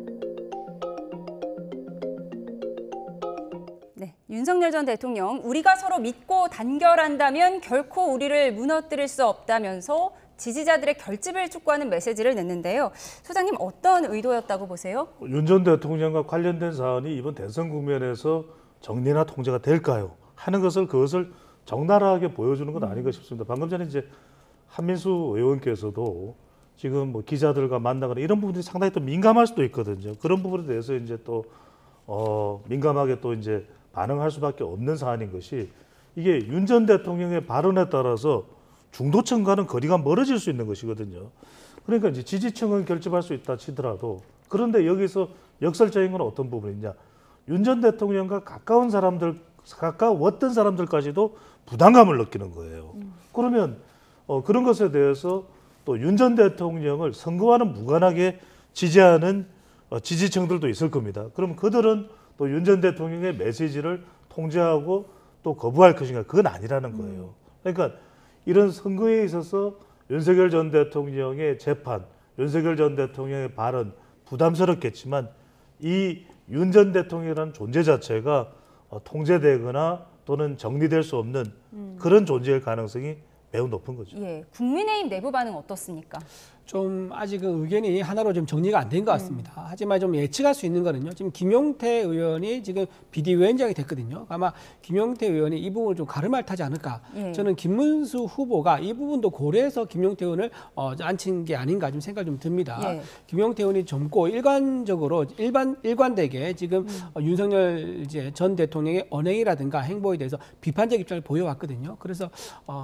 네, 윤석열 전 대통령, 우리가 서로 믿고 단결한다면 결코 우리를 무너뜨릴 수 없다면서 지지자들의 결집을 촉구하는 메시지를 냈는데요. 소장님, 어떤 의도였다고 보세요? 윤 전 대통령과 관련된 사안이 이번 대선 국면에서 정리나 통제가 될까요? 하는 것을 그것을 적나라하게 보여주는 건 아닌가 싶습니다. 방금 전에 이제 한민수 의원께서도 지금 뭐 기자들과 만나거나 이런 부분들이 상당히 또 민감할 수도 있거든요. 그런 부분에 대해서 이제 또 민감하게 또 이제 반응할 수밖에 없는 사안인 것이, 이게 윤 전 대통령의 발언에 따라서 중도층과는 거리가 멀어질 수 있는 것이거든요. 그러니까 이제 지지층은 결집할 수 있다 치더라도, 그런데 여기서 역설적인 건 어떤 부분이냐? 윤 전 대통령과 가까웠던 사람들까지도 부담감을 느끼는 거예요. 그러면 그런 것에 대해서 또 윤 전 대통령을 선거와는 무관하게 지지하는 지지층들도 있을 겁니다. 그럼 그들은 또 윤 전 대통령의 메시지를 통제하고 또 거부할 것인가? 그건 아니라는 거예요. 그러니까 이런 선거에 있어서 윤석열 전 대통령의 재판, 윤석열 전 대통령의 발언 부담스럽겠지만 이 윤 전 대통령이라는 존재 자체가 통제되거나 또는 정리될 수 없는 그런 존재일 가능성이 매우 높은 거죠. 예, 국민의힘 내부 반응 어떻습니까? 좀 아직은 의견이 하나로 좀 정리가 안 된 것 같습니다. 하지만 좀 예측할 수 있는 거는요. 지금 김용태 의원이 지금 비대위원장이 됐거든요. 아마 김용태 의원이 이 부분을 좀 가름할 타지 않을까. 예. 저는 김문수 후보가 이 부분도 고려해서 김용태 의원을 앉힌 게 아닌가 좀 생각이 좀 듭니다. 예. 김용태 의원이 젊고 일관적으로 일관되게 지금 윤석열 이제 전 대통령의 언행이라든가 행보에 대해서 비판적 입장을 보여왔거든요. 그래서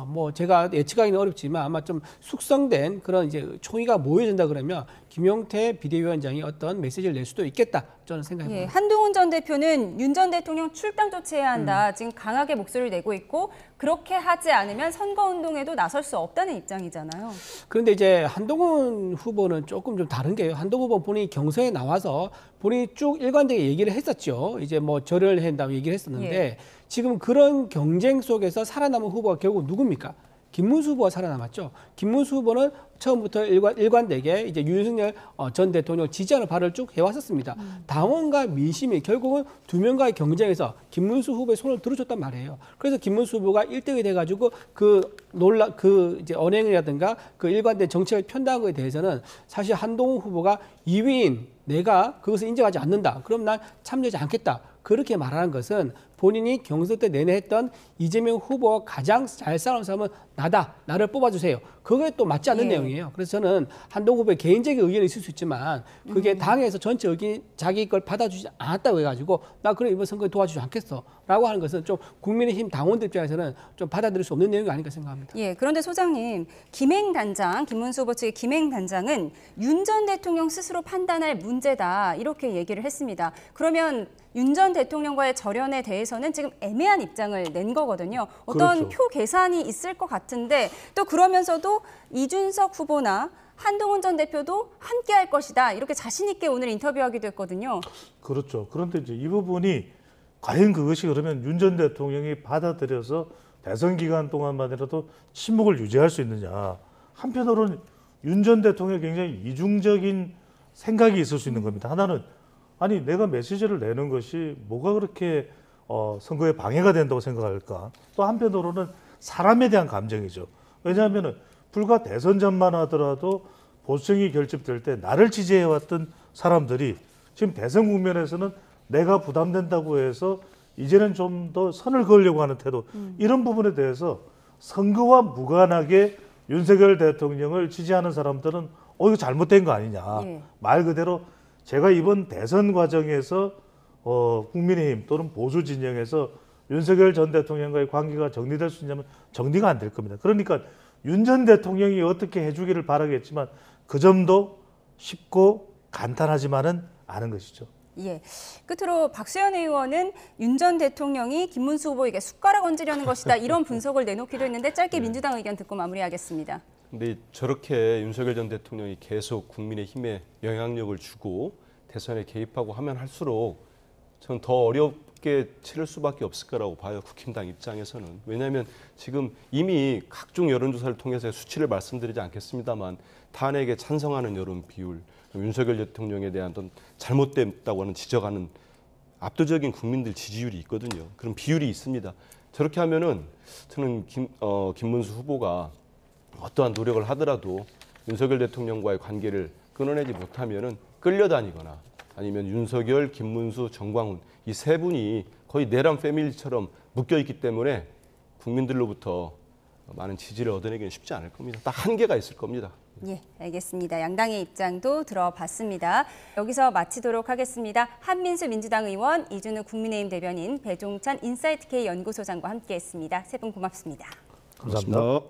뭐 제가 예측하기는 어렵지만 아마 좀 숙성된 그런 이제 총의가 모여진다 그러면 김용태 비대위원장이 어떤 메시지를 낼 수도 있겠다, 저는 생각해봅니다. 예, 한동훈 전 대표는 윤 전 대통령 출당 조치해야 한다. 지금 강하게 목소리를 내고 있고, 그렇게 하지 않으면 선거운동에도 나설 수 없다는 입장이잖아요. 그런데 이제 한동훈 후보는 조금 좀 다른 게요. 한동훈 후보 본인이 경선에 나와서 본인이 쭉 일관되게 얘기를 했었죠. 이제 뭐 절을 한다고 얘기를 했었는데 예. 지금 그런 경쟁 속에서 살아남은 후보가 결국 누굽니까? 김문수 후보가 살아남았죠. 김문수 후보는 처음부터 일관되게 이제 윤석열 전 대통령 지지하는 발언을 쭉 해왔었습니다. 당원과 민심이 결국은 두 명과의 경쟁에서 김문수 후보의 손을 들어줬단 말이에요. 그래서 김문수 후보가 1등이 돼가지고 그 이제 언행이라든가 그 일관된 정책을 편다는 것에 대해서는 사실 한동훈 후보가 2위인 내가 그것을 인정하지 않는다. 그럼 난 참여하지 않겠다. 그렇게 말하는 것은 본인이 경선 때 내내 했던 이재명 후보가 가장 잘 싸우는 사람은 나다. 나를 뽑아주세요. 그거에 또 맞지 않는 내용이에요. 그래서 저는 한동훈 후보의 개인적인 의견이 있을 수 있지만 그게 당에서 전체 의견 자기 걸 받아주지 않았다고 해가지고 나 그래 이번 선거에 도와주지 않겠어 라고 하는 것은 좀 국민의힘 당원들 입장에서는 좀 받아들일 수 없는 내용이 아닌가 생각합니다. 예, 그런데 소장님, 김행단장, 김문수 후보 측의 김행단장은 윤 전 대통령 스스로 판단할 문제다, 이렇게 얘기를 했습니다. 그러면 윤 전 대통령과의 절연에 대해서는 지금 애매한 입장을 낸 거거든요. 어떤 그렇죠. 표 계산이 있을 것 같은데, 또 그러면서도 이준석 후보나 한동훈 전 대표도 함께 할 것이다, 이렇게 자신 있게 오늘 인터뷰하기도 했거든요. 그렇죠. 그런데 이제 이 부분이 과연 그것이 그러면 윤 전 대통령이 받아들여서 대선 기간 동안만이라도 침묵을 유지할 수 있느냐. 한편으로는 윤 전 대통령이 굉장히 이중적인 생각이 있을 수 있는 겁니다. 하나는 아니 내가 메시지를 내는 것이 뭐가 그렇게 선거에 방해가 된다고 생각할까. 또 한편으로는 사람에 대한 감정이죠. 왜냐하면 불과 대선 전만 하더라도 보수층이 결집될 때 나를 지지해왔던 사람들이 지금 대선 국면에서는 내가 부담된다고 해서 이제는 좀 더 선을 그으려고 하는 태도, 이런 부분에 대해서 선거와 무관하게 윤석열 대통령을 지지하는 사람들은 이거 잘못된 거 아니냐. 말 그대로 제가 이번 대선 과정에서 국민의힘 또는 보수 진영에서 윤석열 전 대통령과의 관계가 정리될 수 있냐면 정리가 안 될 겁니다. 그러니까 윤 전 대통령이 어떻게 해주기를 바라겠지만 그 점도 쉽고 간단하지만은 않은 것이죠. 예. 끝으로 박수현 의원은 윤 전 대통령이 김문수 후보에게 숟가락 얹으려는 것이다. 이런 분석을 내놓기도 했는데 짧게 민주당 의견 듣고 마무리하겠습니다. 근데 저렇게 윤석열 전 대통령이 계속 국민의힘에 영향력을 주고 대선에 개입하고 하면 할수록 저는 더 어렵게 치를 수밖에 없을 거라고 봐요. 국힘당 입장에서는. 왜냐하면 지금 이미 각종 여론조사를 통해서 수치를 말씀드리지 않겠습니다만 탄핵에 찬성하는 여론 비율, 윤석열 대통령에 대한 어떤 잘못됐다고 하는 지적하는 압도적인 국민들 지지율이 있거든요. 그런 비율이 있습니다. 저렇게 하면은 저는 김문수 후보가 어떠한 노력을 하더라도 윤석열 대통령과의 관계를 끊어내지 못하면은 끌려다니거나 아니면 윤석열, 김문수, 정광훈 이 세 분이 거의 내란 패밀리처럼 묶여 있기 때문에 국민들로부터 많은 지지를 얻어내기는 쉽지 않을 겁니다. 딱 한계가 있을 겁니다. 예, 알겠습니다. 양당의 입장도 들어봤습니다. 여기서 마치도록 하겠습니다. 한민수 민주당 의원, 이준우 국민의힘 대변인, 배종찬 인사이트K 연구소장과 함께했습니다. 세 분 고맙습니다. 감사합니다.